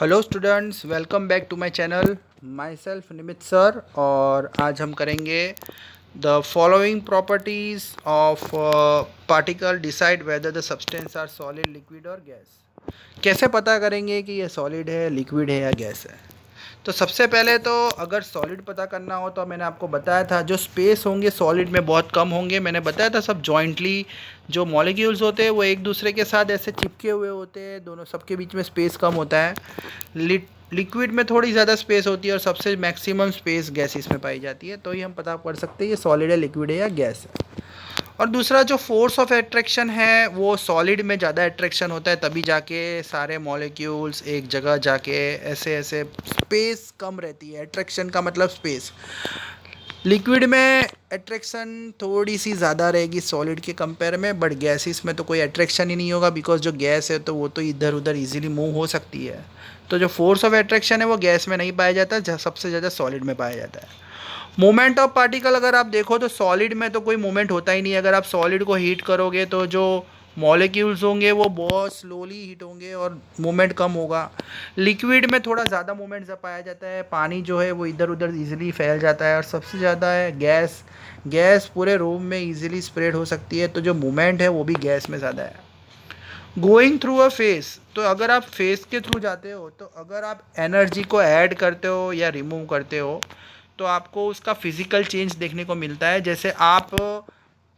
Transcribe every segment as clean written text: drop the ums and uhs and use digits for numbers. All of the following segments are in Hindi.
Hello students, welcome back to my channel. Myself Nimit sir. और आज हम करेंगे the following properties of particle decide whether the substance are solid, liquid और गैस। कैसे पता करेंगे कि ये सॉलिड है, लिक्विड है या गैस है। तो सबसे पहले तो अगर सॉलिड पता करना हो तो मैंने आपको बताया था जो स्पेस होंगे सॉलिड में बहुत कम होंगे। मैंने बताया था सब जॉइंटली जो मॉलिक्यूल्स होते हैं वो एक दूसरे के साथ ऐसे चिपके हुए होते हैं, दोनों सबके बीच में स्पेस कम होता है। लिक्विड में थोड़ी ज़्यादा स्पेस होती है और सबसे मैक्सिमम स्पेस गैसेस में पाई जाती है। तो ही हम पता कर सकते हैं ये सॉलिड है, लिक्विड है या गैस है। और दूसरा जो फोर्स ऑफ अट्रैक्शन है वो सॉलिड में ज़्यादा अट्रैक्शन होता है, तभी जाके सारे मॉलिक्यूल्स एक जगह जाके ऐसे ऐसे स्पेस कम रहती है। अट्रैक्शन का मतलब स्पेस। लिक्विड में अट्रैक्शन थोड़ी सी ज़्यादा रहेगी सॉलिड के कंपेयर में, बट गैसेस में तो कोई अट्रैक्शन ही नहीं होगा, बिकॉज जो गैस है तो वो तो इधर उधर इजीली मूव हो सकती है। तो जो फोर्स ऑफ अट्रैक्शन है वो गैस में नहीं पाया जाता, सबसे ज़्यादा सॉलिड में पाया जाता है। मूवमेंट ऑफ पार्टिकल अगर आप देखो तो सॉलिड में तो कोई मूवमेंट होता ही नहीं है। अगर आप सॉलिड को हीट करोगे तो जो मॉलिक्यूल्स होंगे वो बहुत स्लोली हीट होंगे और मूवमेंट कम होगा। लिक्विड में थोड़ा ज़्यादा मूवमेंट पाया जाता है, पानी जो है वो इधर उधर इजीली फैल जाता है। और सबसे ज़्यादा है गैस। गैस पूरे रूम में इजीली स्प्रेड हो सकती है, तो जो मूवमेंट है वो भी गैस में ज़्यादा है। गोइंग थ्रू अ फेस, तो अगर आप फेस के थ्रू जाते हो तो अगर आप एनर्जी को ऐड करते हो या रिमूव करते हो तो आपको उसका फिजिकल चेंज देखने को मिलता है। जैसे आप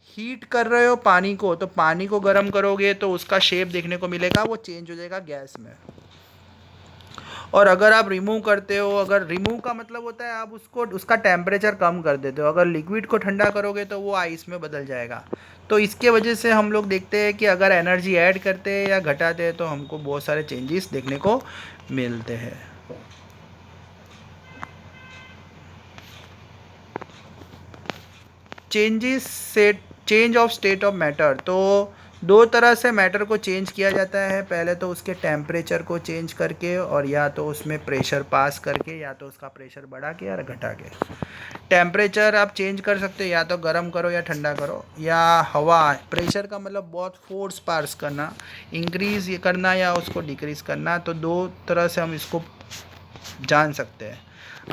हीट कर रहे हो पानी को, तो पानी को गर्म करोगे तो उसका शेप देखने को मिलेगा, वो चेंज हो जाएगा गैस में। और अगर आप रिमूव करते हो, अगर रिमूव का मतलब होता है आप उसको उसका टेम्परेचर कम कर देते हो। अगर लिक्विड को ठंडा करोगे तो वो आइस में बदल जाएगा। तो इसके वजह से हम लोग देखते हैं कि अगर एनर्जी ऐड करते हैं या घटाते हैं तो हमको बहुत सारे चेंजेस देखने को मिलते हैं। Change of state of matter, तो दो तरह से मैटर को चेंज किया जाता है। पहले तो उसके टेम्परेचर को चेंज करके, और या तो उसमें प्रेशर पास करके, या तो उसका प्रेशर बढ़ा के या घटा के। टेम्परेचर आप चेंज कर सकते हो, या तो गर्म करो या ठंडा करो, या हवा। प्रेशर का मतलब बहुत फोर्स पास करना, इंक्रीज करना या उसको डिक्रीज करना। तो दो तरह से हम इसको जान सकते हैं।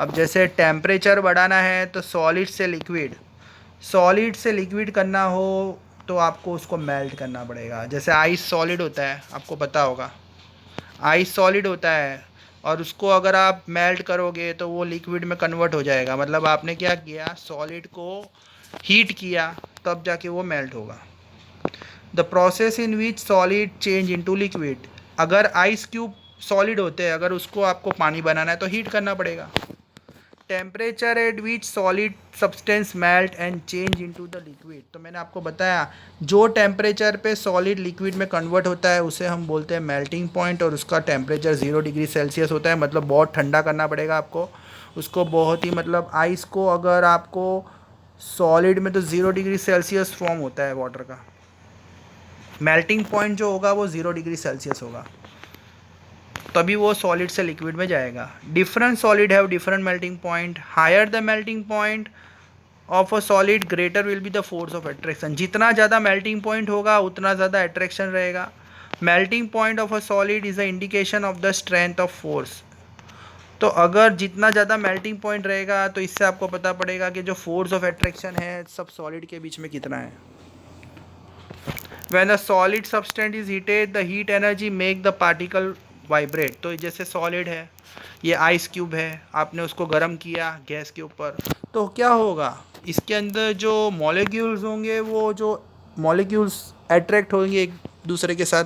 अब जैसे टेम्परेचर बढ़ाना है तो सॉलिड से लिक्विड करना हो तो आपको उसको मेल्ट करना पड़ेगा। जैसे आइस सॉलिड होता है, आपको पता होगा आइस सॉलिड होता है, और उसको अगर आप मेल्ट करोगे तो वो लिक्विड में कन्वर्ट हो जाएगा। मतलब आपने क्या किया, सॉलिड को हीट किया, तब जाके वो मेल्ट होगा। The process in which solid change into liquid, अगर आइस क्यूब सॉलिड होते हैं, अगर उसको आपको पानी बनाना है तो हीट करना पड़ेगा। Temperature at which solid substance melt and change into the liquid, तो मैंने आपको बताया जो टेम्परेचर पे सॉलिड लिक्विड में कन्वर्ट होता है उसे हम बोलते हैं मेल्टिंग पॉइंट, और उसका टेम्परेचर 0 डिग्री सेल्सियस होता है। मतलब बहुत ठंडा करना पड़ेगा आपको उसको, बहुत ही, मतलब आइस को अगर आपको सॉलिड में तो 0 डिग्री सेल्सियस फॉर्म होता है वाटर का, मेल्टिंग पॉइंट जो होगा वो 0 डिग्री सेल्सियस होगा, तभी वो सॉलिड से लिक्विड में जाएगा। Different solid have different melting point. Higher the melting point of a solid greater will be the force of attraction, जितना ज़्यादा मेल्टिंग पॉइंट होगा उतना ज़्यादा अट्रैक्शन रहेगा। Melting point of a solid is a indication of the strength of force, तो अगर जितना ज़्यादा मेल्टिंग पॉइंट रहेगा तो इससे आपको पता पड़ेगा कि जो फोर्स ऑफ अट्रैक्शन है सब सॉलिड के बीच में कितना है। When a solid substance is heated, the heat energy make the particle vibrate। तो जैसे सॉलिड है, ये आइस क्यूब है, आपने उसको गर्म किया गैस के ऊपर, तो क्या होगा, इसके अंदर जो मॉलिक्यूल्स होंगे वो जो मॉलिक्यूल्स अट्रैक्ट होंगे एक दूसरे के साथ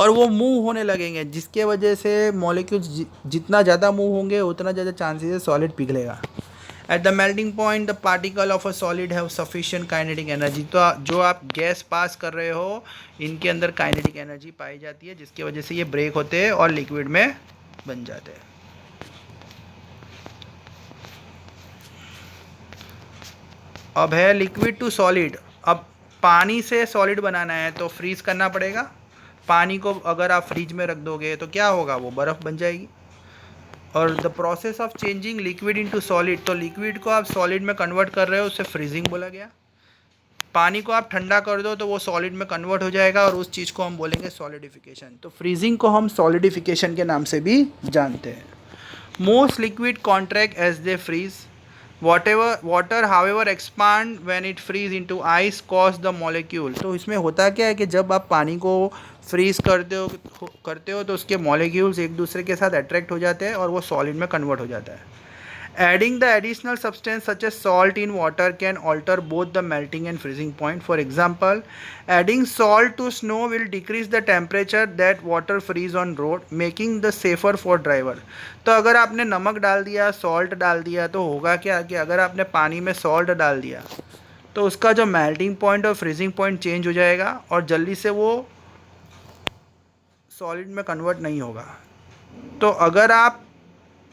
और वो मूव होने लगेंगे, जिसके वजह से मॉलिक्यूल्स जितना ज़्यादा मूव होंगे उतना ज़्यादा चांसेस है सॉलिड पिघलेगा। At the melting point the particle of a solid have sufficient kinetic energy, तो जो आप गैस पास कर रहे हो इनके अंदर काइनेटिक एनर्जी पाई जाती है, जिसकी वजह से ये ब्रेक होते हैं और लिक्विड में बन जाते हैं। अब है लिक्विड टू सॉलिड। अब पानी से सॉलिड बनाना है तो फ्रीज करना पड़ेगा। पानी को अगर आप फ्रिज में रख दोगे तो क्या होगा, वो बर्फ़ बन जाएगी। और the process of changing liquid into solid, तो लिक्विड को आप सॉलिड में कन्वर्ट कर रहे हो, उसे फ्रीजिंग बोला गया। पानी को आप ठंडा कर दो तो वो सॉलिड में कन्वर्ट हो जाएगा और उस चीज़ को हम बोलेंगे सॉलिडिफिकेशन। तो फ्रीजिंग को हम सॉलिडिफिकेशन के नाम से भी जानते हैं। Most liquid contract as they freeze, water however expand when it freeze into ice cause the molecule. तो इसमें होता क्या है कि जब आप पानी को फ्रीज करते हो तो उसके मॉलिक्यूल्स एक दूसरे के साथ अट्रैक्ट हो जाते हैं और वो सॉलिड में कन्वर्ट हो जाता है। Adding the additional substance such as salt in water can alter both the melting and freezing point. For example, adding salt to snow will decrease the temperature that water freeze on road, making the safer for driver. तो अगर आपने नमक डाल दिया, सॉल्ट डाल दिया, तो होगा क्या कि अगर आपने पानी में सॉल्ट डाल दिया तो उसका जो मेल्टिंग पॉइंट और फ्रीजिंग पॉइंट चेंज हो जाएगा और जल्दी से वो सॉलिड में कन्वर्ट नहीं होगा। तो अगर आप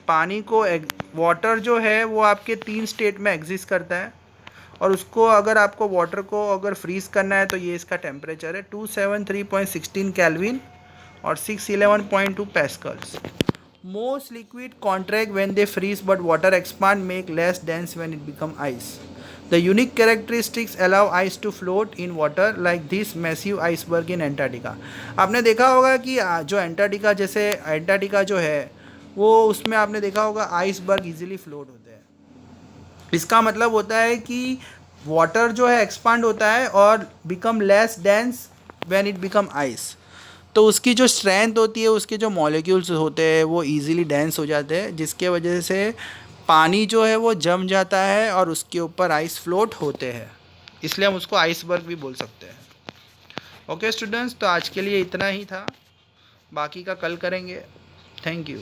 पानी को वाटर जो है वो आपके 3 स्टेट में एग्जिस्ट करता है और उसको अगर आपको वाटर को अगर फ्रीज़ करना है तो ये इसका टेम्परेचर है 273.16 केल्विन और 611.2 pascals. Most liquid contract when they freeze but water expand make less dense when it become ice. The unique characteristics allow ice to float in water like this massive iceberg in Antarctica. आपने देखा होगा कि जो एंटार्क्टिका जो है वो उसमें आपने देखा होगा आइसबर्ग इजीली फ्लोट होते हैं। इसका मतलब होता है कि वाटर जो है एक्सपांड होता है और become less dense when it become ice. तो उसकी जो स्ट्रेंथ होती है, उसके जो मॉलिक्यूल्स होते हैं वो इजीली डेंस हो जाते हैं, जिसके वजह से पानी जो है वो जम जाता है और उसके ऊपर आइस फ्लोट होते हैं, इसलिए हम उसको आइसबर्ग भी बोल सकते हैं। ओके स्टूडेंट्स, तो आज के लिए इतना ही था, बाकी का कल करेंगे। Thank you.